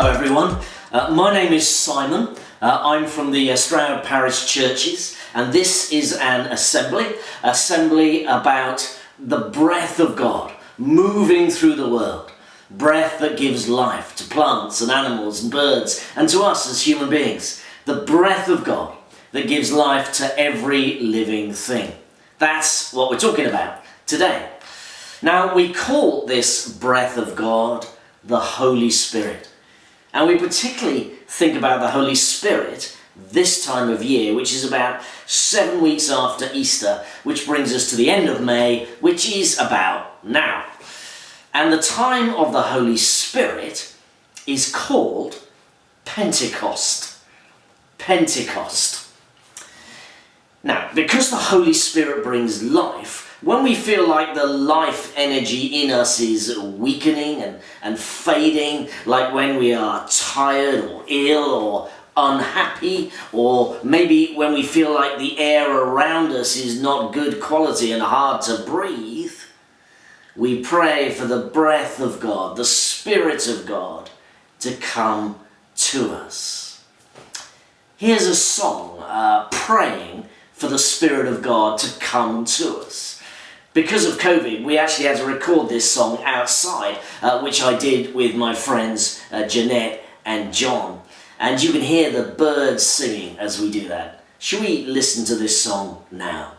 Hello everyone, my name is Simon. I'm from the Stroud Parish Churches, and this is an assembly about the breath of God moving through the world. Breath that gives life to plants and animals and birds and to us as human beings. The breath of God that gives life to every living thing. That's what we're talking about today. Now, we call this breath of God the Holy Spirit. And we particularly think about the Holy Spirit this time of year, which is about 7 weeks after Easter, which brings us to the end of May, which is about now. And the time of the Holy Spirit is called Pentecost. Pentecost. Now, because the Holy Spirit brings life, when we feel like the life energy in us is weakening and fading, like when we are tired or ill or unhappy, or maybe when we feel like the air around us is not good quality and hard to breathe, we pray for the breath of God, the Spirit of God, to come to us. Here's a song praying for the Spirit of God to come to us. Because of COVID, we actually had to record this song outside, which I did with my friends Jeanette and John. And you can hear the birds singing as we do that. Shall we listen to this song now?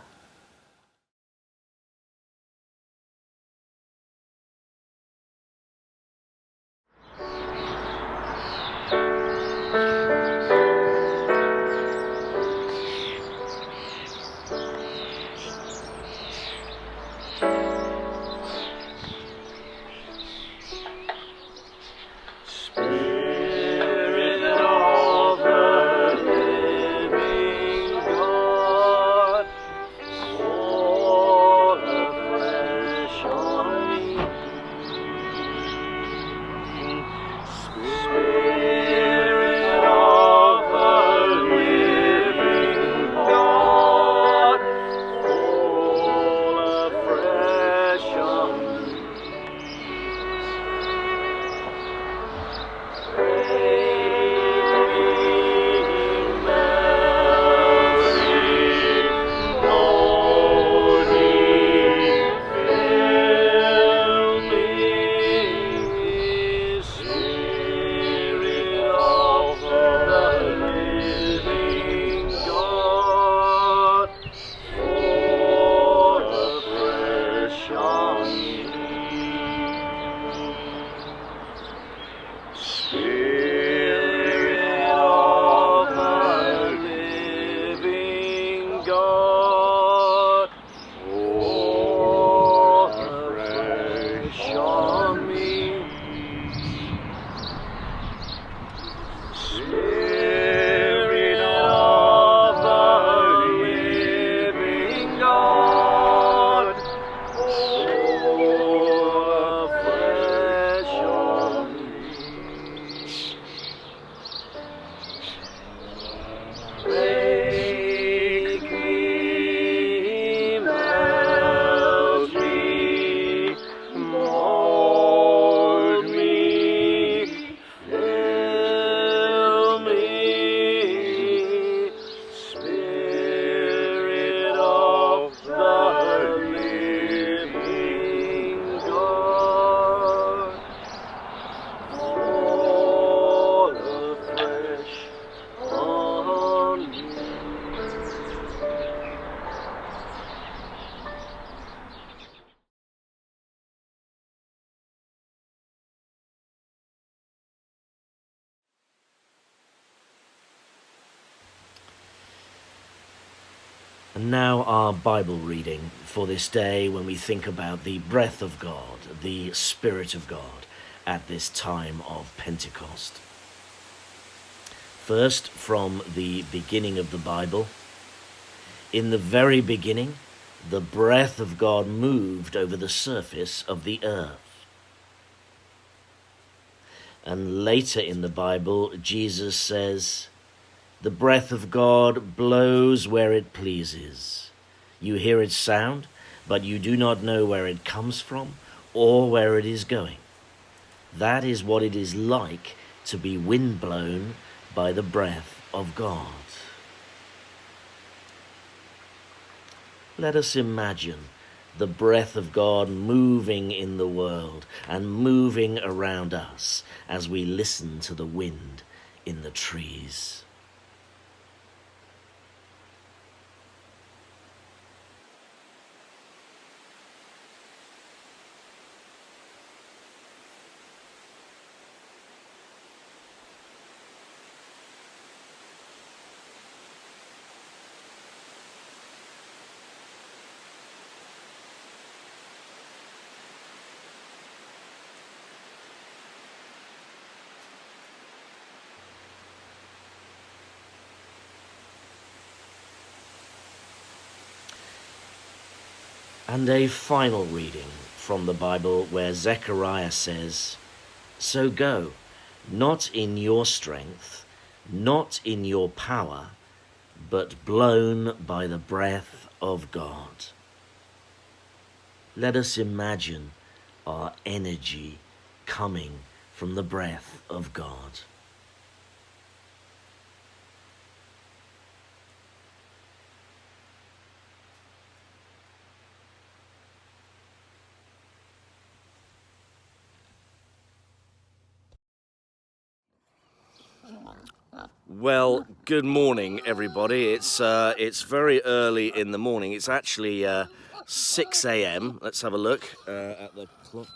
And now our Bible reading for this day when we think about the breath of God, the Spirit of God at this time of Pentecost. First, from the beginning of the Bible. In the very beginning, the breath of God moved over the surface of the earth. And later in the Bible, Jesus says, "The breath of God blows where it pleases. You hear its sound, but you do not know where it comes from or where it is going. That is what it is like to be windblown by the breath of God. Let us imagine the breath of God moving in the world and moving around us as we listen to the wind in the trees. And a final reading from the Bible where Zechariah says, "So go, not in your strength, not in your power, but blown by the breath of God." Let us imagine our energy coming from the breath of God. Well, good morning, everybody. It's very early in the morning. It's actually 6 a.m. Let's have a look at the clock.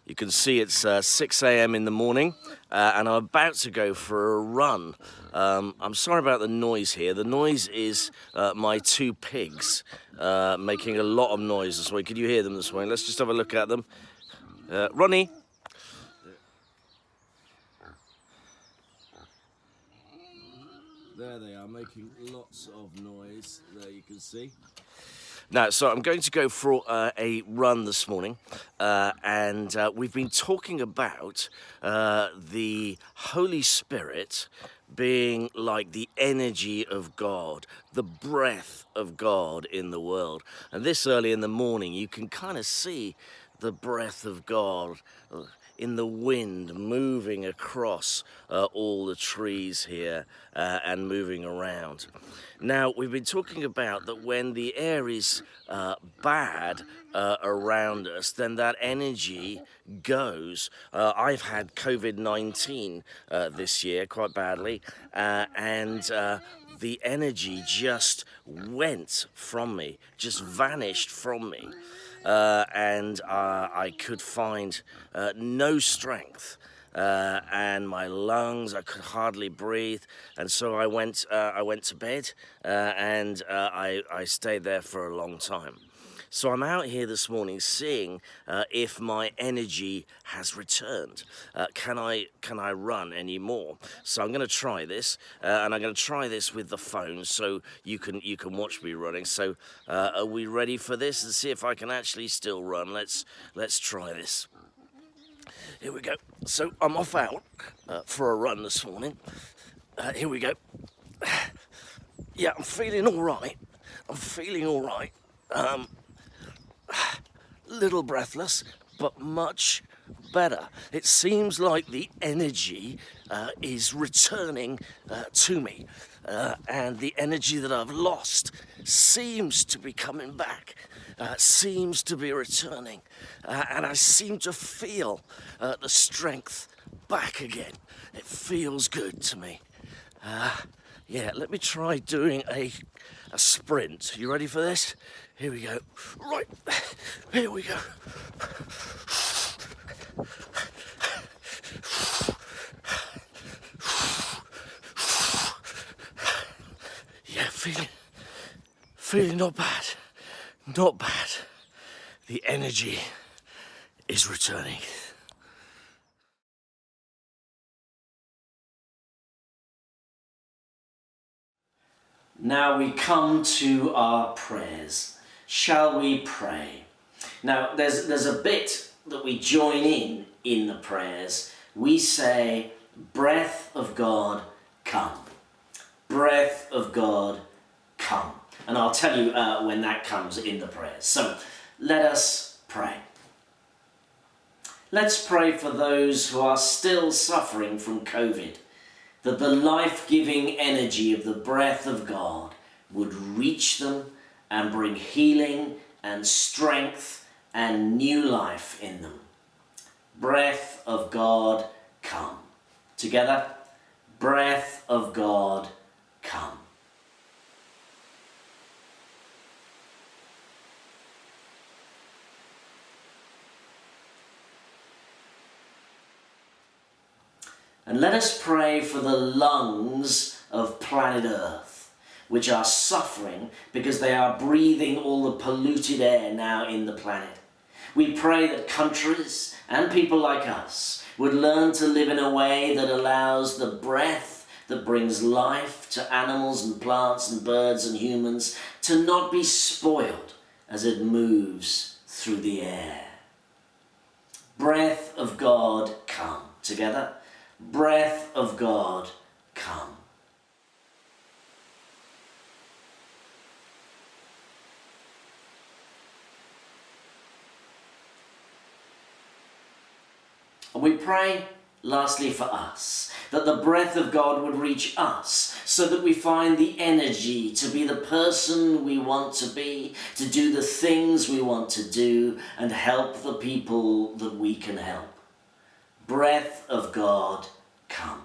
You can see it's 6 a.m. in the morning, and I'm about to go for a run. I'm sorry about the noise here. The noise is my two pigs making a lot of noise this morning. Can you hear them this morning? Let's just have a look at them. Ronnie. There they are, making lots of noise, there you can see. Now, so I'm going to go for a run this morning, and we've been talking about the Holy Spirit being like the energy of God, the breath of God in the world. And this early in the morning, you can kind of see the breath of God in the wind moving across all the trees here and moving around. Now, we've been talking about that when the air is bad around us, then that energy goes. I've had COVID-19 this year quite badly, and the energy just went from me, just vanished from me. And I could find no strength, and my lungs, I could hardly breathe, and so I went to bed, and I stayed there for a long time. So I'm out here this morning seeing if my energy has returned. Can I run anymore? So I'm going to try this, and I'm going to try this with the phone, so you can watch me running. So are we ready for this? And see if I can actually still run. Let's try this. Here we go. So I'm off out for a run this morning. Here we go. Yeah, I'm feeling all right. Little breathless, but much better. It seems like the energy is returning to me, and the energy that I've lost seems to be coming back, seems to be returning, and I seem to feel the strength back again. It feels good to me. Yeah, let me try doing a sprint. You ready for this? Here we go. Right, here we go. Yeah, feeling not bad. Not bad. The energy is returning. Now we come to our prayers. Shall we pray? Now there's a bit that we join in the prayers. We say, breath of God, come. Breath of God, come. And I'll tell you when that comes in the prayers. So let us pray. Let's pray for those who are still suffering from COVID, that the life-giving energy of the breath of God would reach them and bring healing and strength and new life in them. Breath of God, come. Together, breath of God, come. And let us pray for the lungs of planet Earth, which are suffering because they are breathing all the polluted air now in the planet. We pray that countries and people like us would learn to live in a way that allows the breath that brings life to animals and plants and birds and humans to not be spoiled as it moves through the air. Breath of God, come. Together, breath of God, come. And we pray, lastly, for us, that the breath of God would reach us so that we find the energy to be the person we want to be, to do the things we want to do, and help the people that we can help. Breath of God, come.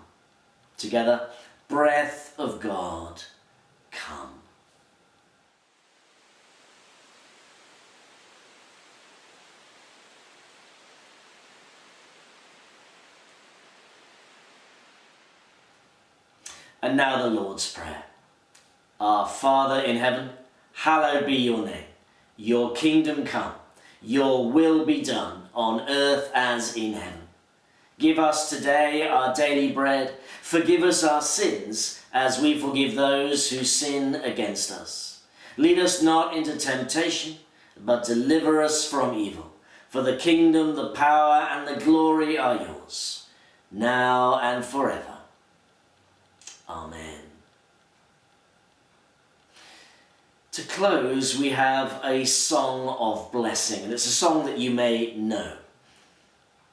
Together, breath of God, come. And now the Lord's Prayer. Our Father in heaven, hallowed be your name. Your kingdom come, your will be done on earth as in heaven. Give us today our daily bread. Forgive us our sins as we forgive those who sin against us. Lead us not into temptation, but deliver us from evil. For the kingdom, the power, and the glory are yours, now and forever. Amen. To close, we have a song of blessing, and it's a song that you may know.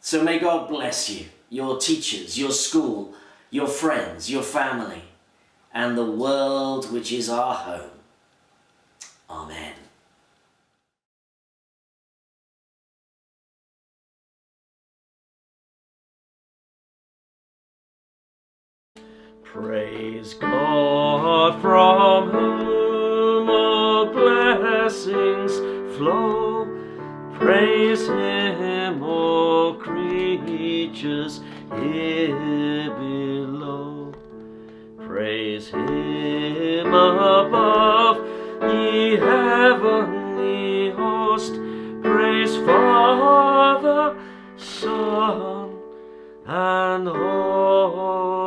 So may God bless you, your teachers, your school, your friends, your family, and the world which is our home. Amen. Praise God, from whom all blessings flow. Praise Him, all creatures here below. Praise Him above, ye heavenly host. Praise Father, Son, and Holy